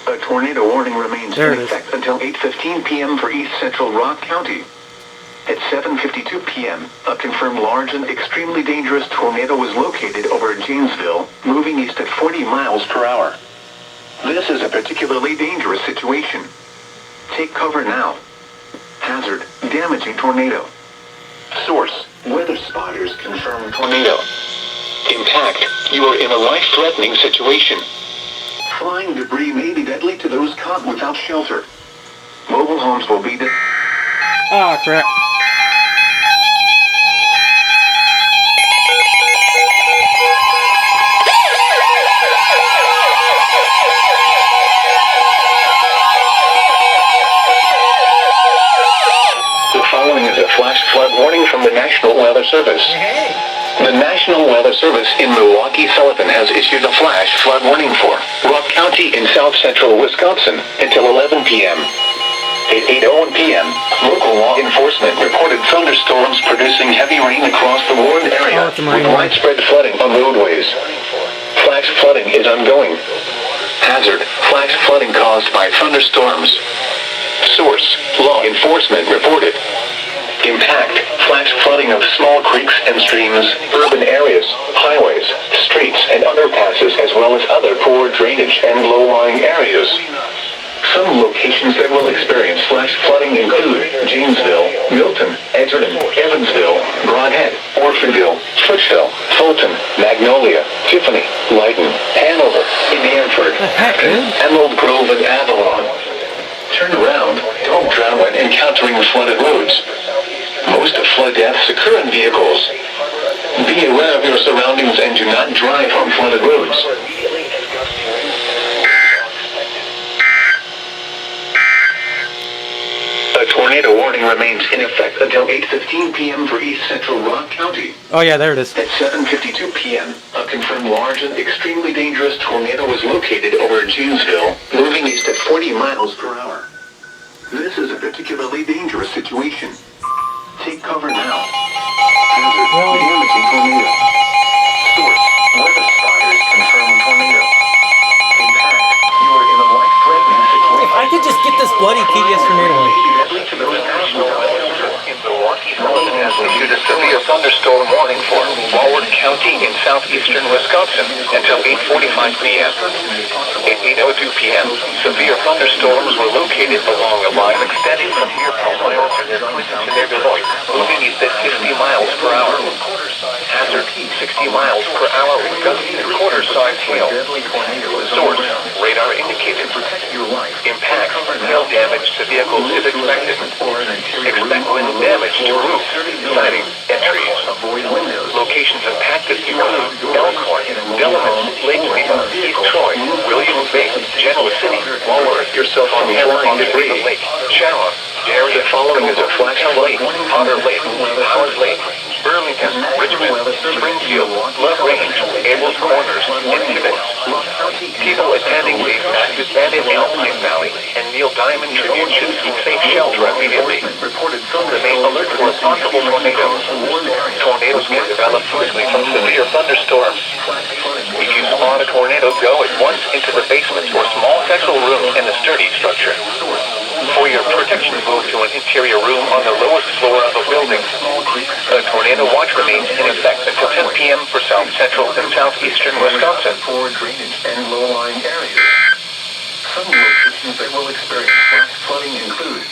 A tornado warning remains in effect until 8:15 p.m. for East Central Rock County. At 7:52 p.m., a confirmed large and extremely dangerous tornado was located over Janesville, moving east at 40 miles per hour. This is a particularly dangerous situation. Take cover now. Hazard, damaging tornado. Source, weather spotters confirm tornado. Impact, you are in a life-threatening situation. Flying debris may be deadly to those caught without shelter. Mobile homes will be Ah, crap. The following is a flash flood warning from the National Weather Service. The National Weather Service in Milwaukee, Sullivan has issued a flash flood warning for Rock County in south central Wisconsin until 11 p.m. At 8:01 p.m., local law enforcement reported thunderstorms producing heavy rain across the Ward area with widespread flooding on roadways. Flash flooding is ongoing. Hazard, flash flooding caused by thunderstorms. Source, law enforcement reported. Impact, flash flooding of small creeks and streams, urban areas, highways, streets and underpasses as well as other poor drainage and low-lying areas. Some locations that will experience flash flooding include Janesville, Milton, Edgerton, Evansville, Brodhead, Orfordville, Footsville, Fulton, Magnolia, Tiffany, Lyden, Hanover, Indianford, Emerald Grove and Avalon. Turn around, don't drown when encountering flooded roads. Most of flood deaths occur in vehicles. Be aware of your surroundings and do not drive on flooded roads. A tornado warning remains in effect until 8:15 p.m. for East Central Rock County. Oh yeah, there it is. At 7:52 p.m., a confirmed large and extremely dangerous tornado was located over Janesville, moving east at 40 miles per hour. This is a particularly dangerous situation. Take cover now. Hazard, damaging tornado. Source, weather spotters confirm tornado. Impact, you are in a life-threatening situation. If I could just get this bloody TDS tornado away. In Milwaukee, Sullivan has issued a severe thunderstorm warning for Walworth County in southeastern Wisconsin until 8:45 p.m. At 8:02 p.m., severe thunderstorms were located along a line extending from here to near Beloit, moving east at 50 miles per hour. Hazard, 60 miles per hour with gusts and quarter-sized hail. Source, radar indicated. Impact, hail damage to vehicles is expected. Expect wind damage to roofs, siding, and trees. Locations impacted include Elkhorn, Delavan, Lakeview, East Troy, Williams Bay, Genoa City, Walworth, yourself on flying debris, Lake, Shower, Dairy. The following is a flash flood, Potter Lake, Howard Lake, Burlington, Richmond, Springfield, Love Range, Abels Corners, and Tibbetts. People attending these matches in Alpine Valley and Neil Diamond Tribute should seek safe shelter immediately. Remain alert for a possible tornado. Tornadoes can develop quickly from severe thunderstorms. If you spot a tornado, go at once into the basement or small central room in the sturdy structure. For your protection, move to an interior room on the lowest floor of a building. A tornado watch remains in effect until 10 p.m. for south central and southeastern Wisconsin. For drainage and low-lying areas. Some locations that will experience flash flooding include